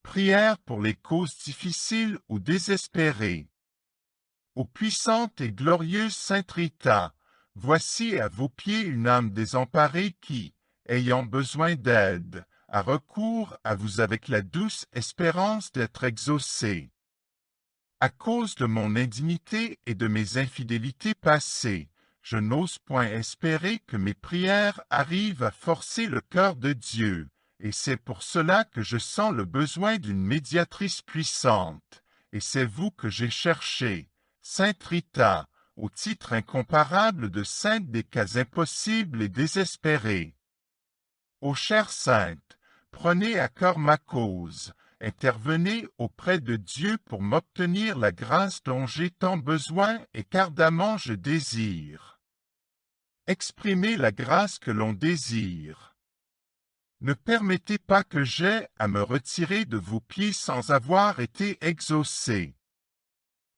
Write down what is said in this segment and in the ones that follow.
Prière pour les causes difficiles ou désespérées. Ô puissante et glorieuse Sainte Rita, voici à vos pieds une âme désemparée qui, ayant besoin d'aide, a recours à vous avec la douce espérance d'être exaucée. À cause de mon indignité et de mes infidélités passées, je n'ose point espérer que mes prières arrivent à forcer le cœur de Dieu, et c'est pour cela que je sens le besoin d'une médiatrice puissante, et c'est vous que j'ai cherché, Sainte Rita, au titre incomparable de sainte des cas impossibles et désespérés. Ô chère sainte, prenez à cœur ma cause, intervenez auprès de Dieu pour m'obtenir la grâce dont j'ai tant besoin et qu'ardemment je désire. Exprimez la grâce que l'on désire. Ne permettez pas que j'aie à me retirer de vos pieds sans avoir été exaucé.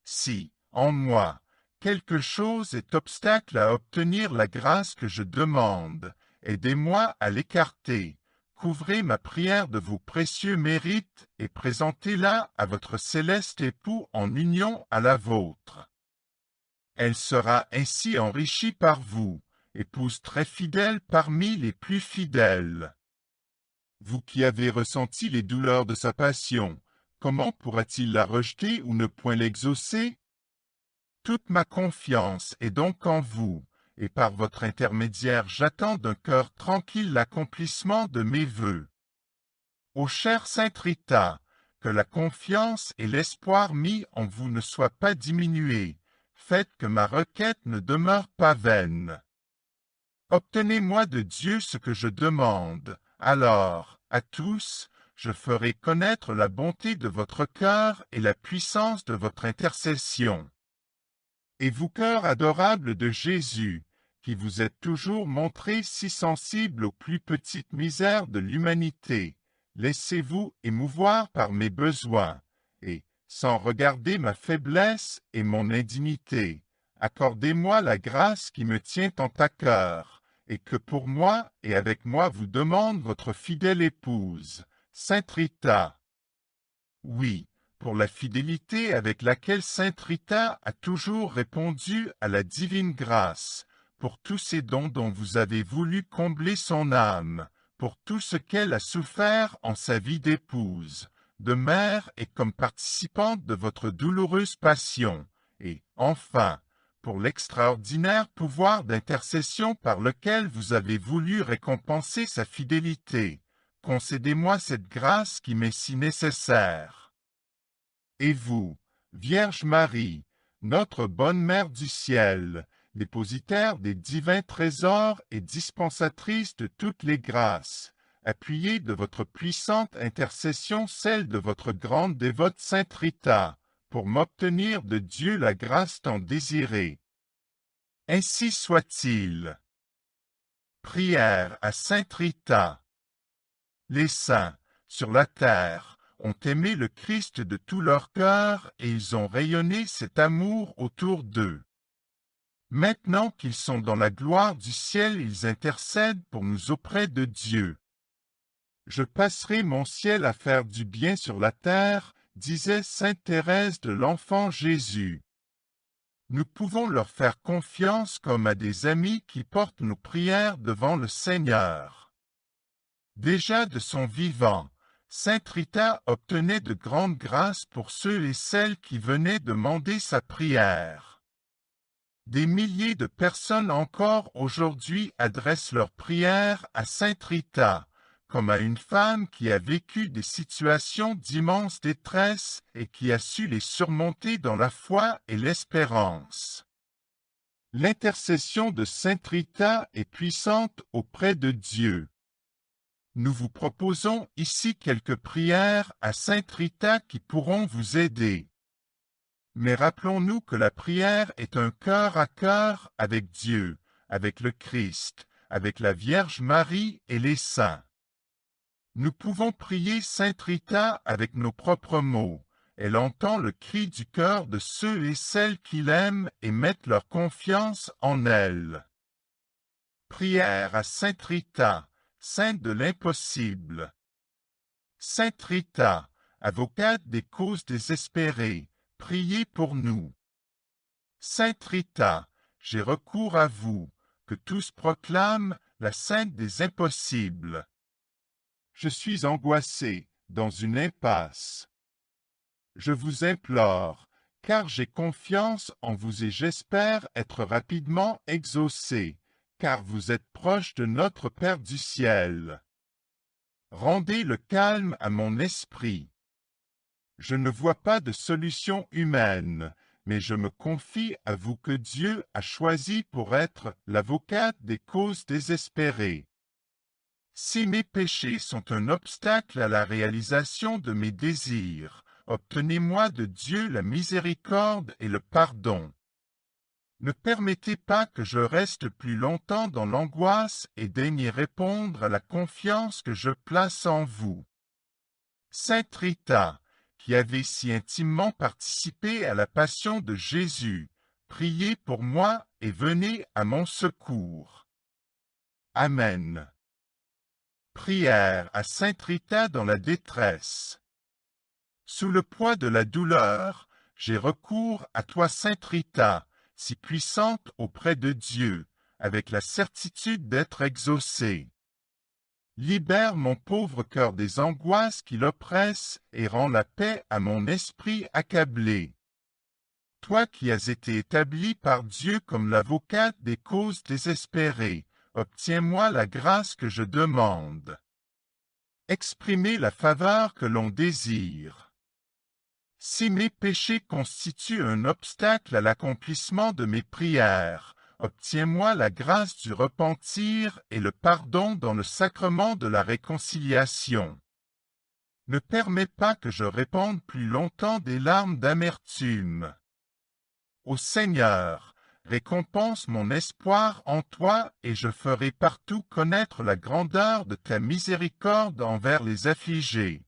Si, en moi, quelque chose est obstacle à obtenir la grâce que je demande, aidez-moi à l'écarter. Couvrez ma prière de vos précieux mérites et présentez-la à votre céleste époux en union à la vôtre. Elle sera ainsi enrichie par vous, épouse très fidèle parmi les plus fidèles. Vous qui avez ressenti les douleurs de sa passion, comment pourra-t-il la rejeter ou ne point l'exaucer? Toute ma confiance est donc en vous, et par votre intermédiaire j'attends d'un cœur tranquille l'accomplissement de mes vœux. Ô chère Sainte Rita, que la confiance et l'espoir mis en vous ne soient pas diminués, faites que ma requête ne demeure pas vaine. Obtenez-moi de Dieu ce que je demande, alors, à tous, je ferai connaître la bonté de votre cœur et la puissance de votre intercession. Et vous, cœur adorable de Jésus, qui vous êtes toujours montré si sensible aux plus petites misères de l'humanité, laissez-vous émouvoir par mes besoins, et, sans regarder ma faiblesse et mon indignité, accordez-moi la grâce qui me tient tant à cœur, et que pour moi et avec moi vous demande votre fidèle épouse, Sainte Rita. Oui, pour la fidélité avec laquelle Sainte Rita a toujours répondu à la divine grâce, pour tous ces dons dont vous avez voulu combler son âme, pour tout ce qu'elle a souffert en sa vie d'épouse, de mère et comme participante de votre douloureuse passion, et, enfin, pour l'extraordinaire pouvoir d'intercession par lequel vous avez voulu récompenser sa fidélité. Concédez-moi cette grâce qui m'est si nécessaire. Et vous, Vierge Marie, notre bonne Mère du ciel, dépositaire des divins trésors et dispensatrice de toutes les grâces, appuyez de votre puissante intercession celle de votre grande dévote Sainte Rita, pour m'obtenir de Dieu la grâce tant désirée. Ainsi soit-il. Prière à Sainte Rita. Les saints, sur la terre, ont aimé le Christ de tout leur cœur et ils ont rayonné cet amour autour d'eux. Maintenant qu'ils sont dans la gloire du ciel, ils intercèdent pour nous auprès de Dieu. Je passerai mon ciel à faire du bien sur la terre, disait sainte Thérèse de l'Enfant Jésus. Nous pouvons leur faire confiance comme à des amis qui portent nos prières devant le Seigneur. Déjà de son vivant, Sainte Rita obtenait de grandes grâces pour ceux et celles qui venaient demander sa prière. Des milliers de personnes encore aujourd'hui adressent leurs prières à Sainte Rita, comme à une femme qui a vécu des situations d'immense détresse et qui a su les surmonter dans la foi et l'espérance. L'intercession de Sainte Rita est puissante auprès de Dieu. Nous vous proposons ici quelques prières à Sainte Rita qui pourront vous aider. Mais rappelons-nous que la prière est un cœur à cœur avec Dieu, avec le Christ, avec la Vierge Marie et les saints. Nous pouvons prier Sainte Rita avec nos propres mots. Elle entend le cri du cœur de ceux et celles qui l'aiment et mettent leur confiance en elle. Prière à Sainte Rita, sainte de l'impossible. Sainte Rita, avocate des causes désespérées, priez pour nous. Sainte Rita, j'ai recours à vous, que tous proclament la sainte des impossibles. Je suis angoissé, dans une impasse. Je vous implore, car j'ai confiance en vous et j'espère être rapidement exaucé, car vous êtes proche de notre Père du ciel. Rendez le calme à mon esprit. Je ne vois pas de solution humaine, mais je me confie à vous que Dieu a choisi pour être l'avocate des causes désespérées. Si mes péchés sont un obstacle à la réalisation de mes désirs, obtenez-moi de Dieu la miséricorde et le pardon. Ne permettez pas que je reste plus longtemps dans l'angoisse et daignez répondre à la confiance que je place en vous. Sainte Rita, qui avez si intimement participé à la passion de Jésus, priez pour moi et venez à mon secours. Amen. Prière à Sainte Rita dans la détresse. Sous le poids de la douleur, j'ai recours à toi, Sainte Rita, si puissante auprès de Dieu, avec la certitude d'être exaucée. Libère mon pauvre cœur des angoisses qui l'oppressent et rends la paix à mon esprit accablé. Toi qui as été établi par Dieu comme l'avocate des causes désespérées, obtiens-moi la grâce que je demande. Exprimez la faveur que l'on désire. Si mes péchés constituent un obstacle à l'accomplissement de mes prières, obtiens-moi la grâce du repentir et le pardon dans le sacrement de la réconciliation. Ne permets pas que je répande plus longtemps des larmes d'amertume. Ô Seigneur, récompense mon espoir en toi et je ferai partout connaître la grandeur de ta miséricorde envers les affligés.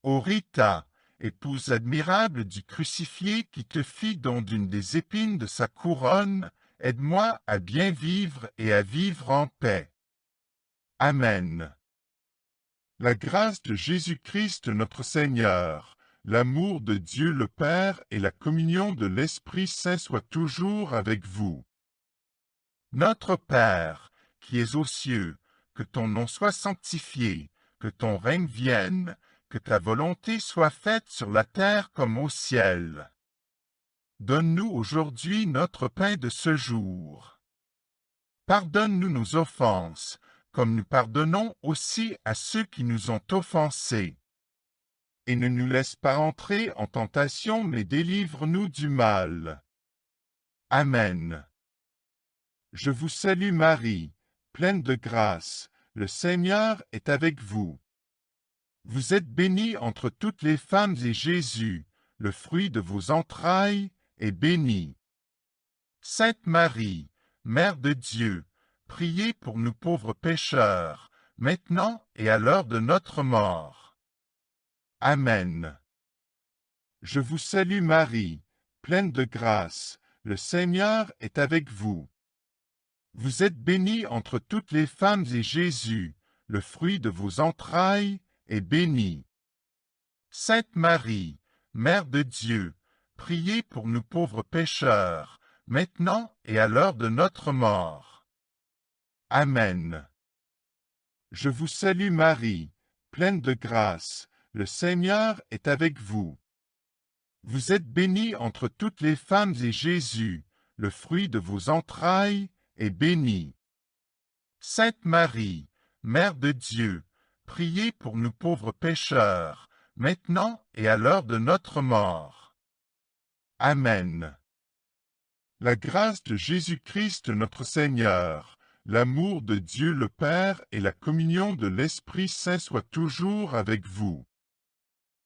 Ô Rita, épouse admirable du crucifié qui te fit don d'une des épines de sa couronne, aide-moi à bien vivre et à vivre en paix. Amen. La grâce de Jésus-Christ notre Seigneur, l'amour de Dieu le Père et la communion de l'Esprit Saint soient toujours avec vous. Notre Père, qui es aux cieux, que ton nom soit sanctifié, que ton règne vienne, que ta volonté soit faite sur la terre comme au ciel. Donne-nous aujourd'hui notre pain de ce jour. Pardonne-nous nos offenses, comme nous pardonnons aussi à ceux qui nous ont offensés. Et ne nous laisse pas entrer en tentation, mais délivre-nous du mal. Amen. Je vous salue Marie, pleine de grâce, le Seigneur est avec vous. Vous êtes bénie entre toutes les femmes et Jésus, le fruit de vos entrailles, est béni. Sainte Marie, Mère de Dieu, priez pour nous pauvres pécheurs, maintenant et à l'heure de notre mort. Amen. Je vous salue Marie, pleine de grâce, le Seigneur est avec vous. Vous êtes bénie entre toutes les femmes et Jésus, le fruit de vos entrailles, est béni. Sainte Marie, Mère de Dieu, priez pour nous pauvres pécheurs, maintenant et à l'heure de notre mort. Amen. Je vous salue Marie, pleine de grâce, le Seigneur est avec vous. Vous êtes bénie entre toutes les femmes et Jésus, le fruit de vos entrailles, est béni. Sainte Marie, Mère de Dieu, priez pour nous pauvres pécheurs, maintenant et à l'heure de notre mort. Amen. La grâce de Jésus-Christ notre Seigneur, l'amour de Dieu le Père et la communion de l'Esprit Saint soient toujours avec vous.